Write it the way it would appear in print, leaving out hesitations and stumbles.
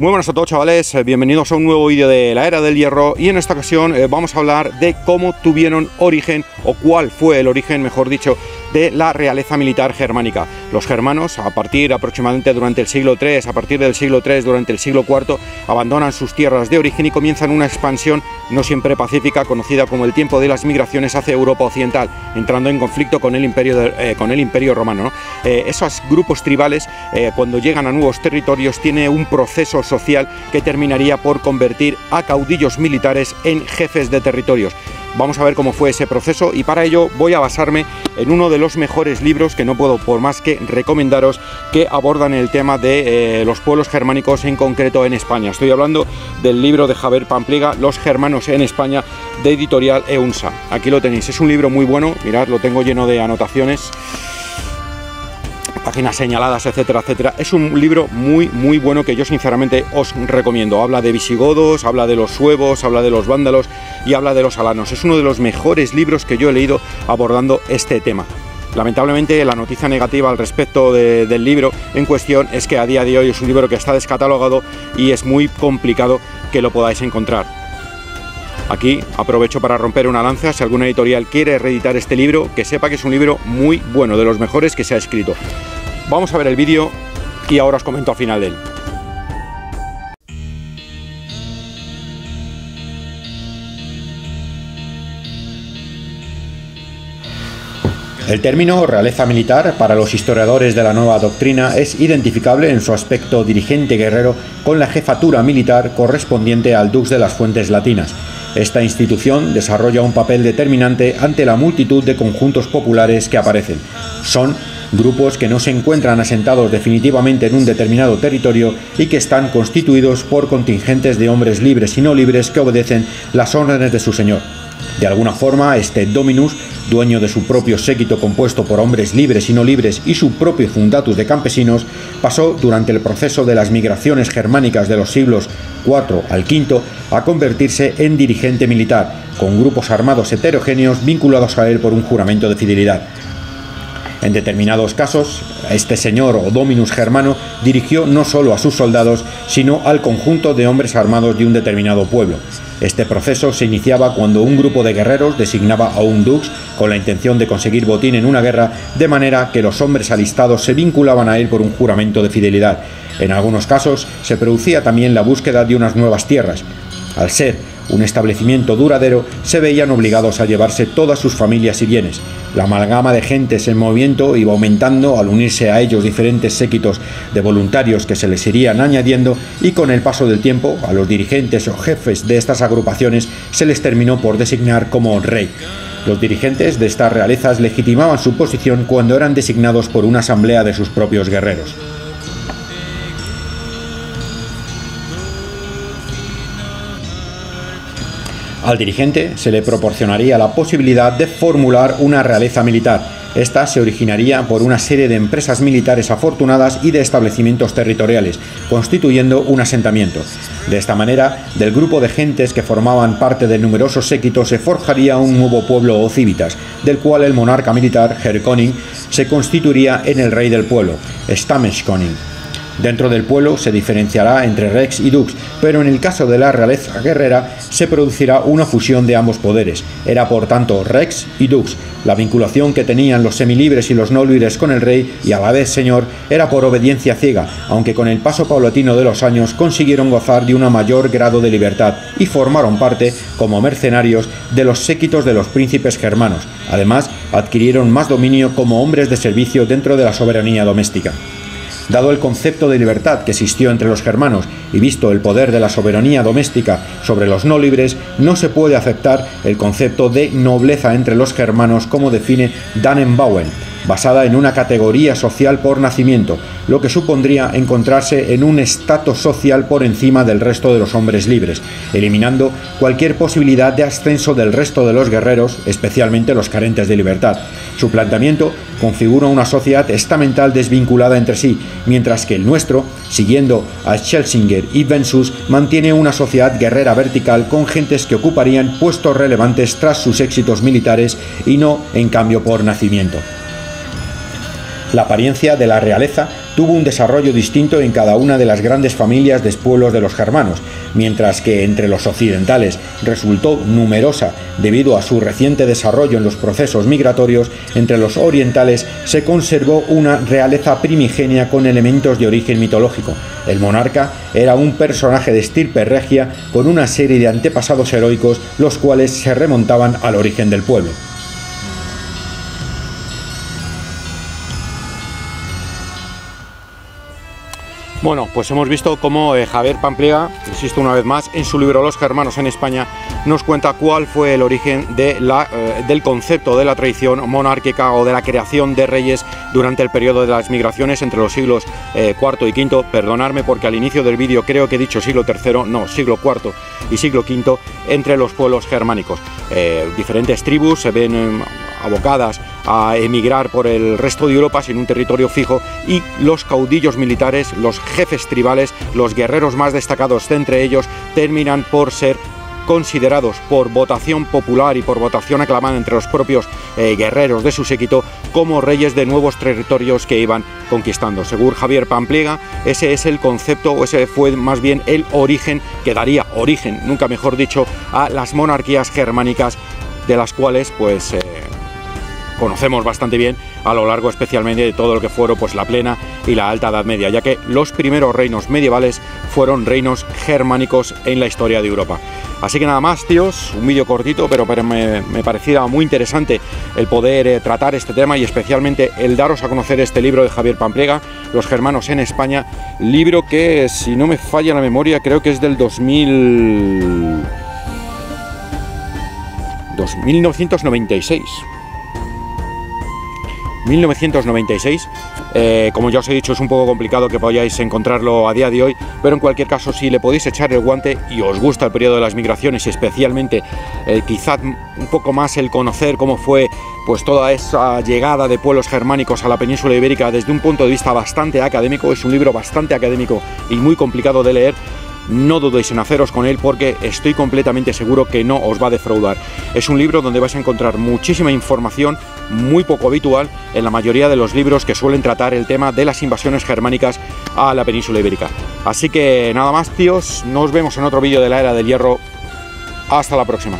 Muy buenas a todos, chavales, bienvenidos a un nuevo vídeo de la Era del Hierro, y en esta ocasión vamos a hablar de cómo tuvieron origen, o cuál fue el origen, mejor dicho, de la realeza militar germánica. Los germanos, a partir aproximadamente durante el siglo III, a partir del siglo III, durante el siglo IV, abandonan sus tierras de origen y comienzan una expansión no siempre pacífica, conocida como el tiempo de las migraciones hacia Europa Occidental, entrando en conflicto con el Imperio Romano, ¿no? Esos grupos tribales, cuando llegan a nuevos territorios, tiene un proceso social que terminaría por convertir a caudillos militares en jefes de territorios. Vamos a ver cómo fue ese proceso, y para ello voy a basarme en uno de los mejores libros que no puedo por más que recomendaros, que abordan el tema de los pueblos germánicos, en concreto en España. Estoy hablando del libro de Javier Pampliega, Los germanos en España, de editorial EUNSA. Aquí lo tenéis, es un libro muy bueno, mirad, lo tengo lleno de anotaciones, páginas señaladas, etcétera, etcétera. Es un libro muy bueno que yo sinceramente os recomiendo. Habla de visigodos, habla de los suevos, habla de los vándalos y habla de los alanos. Es uno de los mejores libros que yo he leído abordando este tema. Lamentablemente, la noticia negativa al respecto del libro en cuestión es que a día de hoy es un libro que está descatalogado y es muy complicado que lo podáis encontrar. Aquí aprovecho para romper una lanza: si alguna editorial quiere reeditar este libro, que sepa que es un libro muy bueno, de los mejores que se ha escrito. Vamos a ver el vídeo y ahora os comento al final de él. El término realeza militar para los historiadores de la nueva doctrina es identificable en su aspecto dirigente guerrero con la jefatura militar correspondiente al dux de las fuentes latinas. Esta institución desarrolla un papel determinante ante la multitud de conjuntos populares que aparecen. Son grupos que no se encuentran asentados definitivamente en un determinado territorio y que están constituidos por contingentes de hombres libres y no libres que obedecen las órdenes de su señor. De alguna forma, este dominus, dueño de su propio séquito compuesto por hombres libres y no libres y su propio fundatus de campesinos, pasó durante el proceso de las migraciones germánicas de los siglos IV al V a convertirse en dirigente militar, con grupos armados heterogéneos vinculados a él por un juramento de fidelidad. En determinados casos, este señor o dominus germano dirigió no solo a sus soldados, sino al conjunto de hombres armados de un determinado pueblo. Este proceso se iniciaba cuando un grupo de guerreros designaba a un dux con la intención de conseguir botín en una guerra, de manera que los hombres alistados se vinculaban a él por un juramento de fidelidad. En algunos casos se producía también la búsqueda de unas nuevas tierras. Al ser un establecimiento duradero, se veían obligados a llevarse todas sus familias y bienes. La amalgama de gentes en movimiento iba aumentando al unirse a ellos diferentes séquitos de voluntarios que se les irían añadiendo, y con el paso del tiempo a los dirigentes o jefes de estas agrupaciones se les terminó por designar como rey. Los dirigentes de estas realezas legitimaban su posición cuando eran designados por una asamblea de sus propios guerreros. Al dirigente se le proporcionaría la posibilidad de formular una realeza militar. Esta se originaría por una serie de empresas militares afortunadas y de establecimientos territoriales, constituyendo un asentamiento. De esta manera, del grupo de gentes que formaban parte del numeroso séquito se forjaría un nuevo pueblo o civitas, del cual el monarca militar, Herr König, se constituiría en el rey del pueblo, Stammeskönig. Dentro del pueblo se diferenciará entre rex y dux, pero en el caso de la realeza guerrera se producirá una fusión de ambos poderes. Era por tanto rex y dux. La vinculación que tenían los semilibres y los no libres con el rey y a la vez señor era por obediencia ciega, aunque con el paso paulatino de los años consiguieron gozar de un mayor grado de libertad y formaron parte, como mercenarios, de los séquitos de los príncipes germanos. Además, adquirieron más dominio como hombres de servicio dentro de la soberanía doméstica. Dado el concepto de libertad que existió entre los germanos y visto el poder de la soberanía doméstica sobre los no libres, no se puede aceptar el concepto de nobleza entre los germanos como define Dannenbauen, basada en una categoría social por nacimiento, lo que supondría encontrarse en un estatus social por encima del resto de los hombres libres, eliminando cualquier posibilidad de ascenso del resto de los guerreros, especialmente los carentes de libertad. Su planteamiento configura una sociedad estamental desvinculada entre sí, mientras que el nuestro, siguiendo a Schlesinger y Bensus, mantiene una sociedad guerrera vertical con gentes que ocuparían puestos relevantes tras sus éxitos militares y no, en cambio, por nacimiento. La apariencia de la realeza tuvo un desarrollo distinto en cada una de las grandes familias de pueblos de los germanos, mientras que entre los occidentales resultó numerosa debido a su reciente desarrollo en los procesos migratorios, entre los orientales se conservó una realeza primigenia con elementos de origen mitológico. El monarca era un personaje de estirpe regia con una serie de antepasados heroicos, los cuales se remontaban al origen del pueblo. Bueno, pues hemos visto cómo Javier Pampliega, insisto una vez más, en su libro Los germanos en España, nos cuenta cuál fue el origen de del concepto de la tradición monárquica o de la creación de reyes durante el periodo de las migraciones entre los siglos IV y V. Perdonadme porque al inicio del vídeo creo que he dicho siglo III, no, siglo IV y siglo V, entre los pueblos germánicos. Diferentes tribus se ven abocadas a emigrar por el resto de Europa sin un territorio fijo, y los caudillos militares, los jefes tribales, los guerreros más destacados de entre ellos, terminan por ser considerados por votación popular y por votación aclamada entre los propios guerreros de su séquito como reyes de nuevos territorios que iban conquistando. Según Javier Pampliega, ese es el concepto, o ese fue más bien el origen, que daría origen, nunca mejor dicho, a las monarquías germánicas, de las cuales pues conocemos bastante bien a lo largo especialmente de todo lo que fueron pues la plena y la alta Edad Media, ya que los primeros reinos medievales fueron reinos germánicos en la historia de Europa. Así que nada más, tíos, un vídeo cortito, pero me parecía muy interesante el poder tratar este tema, y especialmente el daros a conocer este libro de Javier Pampliega, Los germanos en España, libro que, si no me falla la memoria, creo que es del 1996. 1996, como ya os he dicho, es un poco complicado que podáis encontrarlo a día de hoy, pero en cualquier caso, si le podéis echar el guante y os gusta el periodo de las migraciones, y especialmente quizás un poco más el conocer cómo fue pues toda esa llegada de pueblos germánicos a la península ibérica desde un punto de vista bastante académico, es un libro bastante académico y muy complicado de leer, no dudéis en haceros con él, porque estoy completamente seguro que no os va a defraudar. Es un libro donde vais a encontrar muchísima información muy poco habitual en la mayoría de los libros que suelen tratar el tema de las invasiones germánicas a la península ibérica. Así que nada más, tíos, nos vemos en otro vídeo de la Era del Hierro. Hasta la próxima.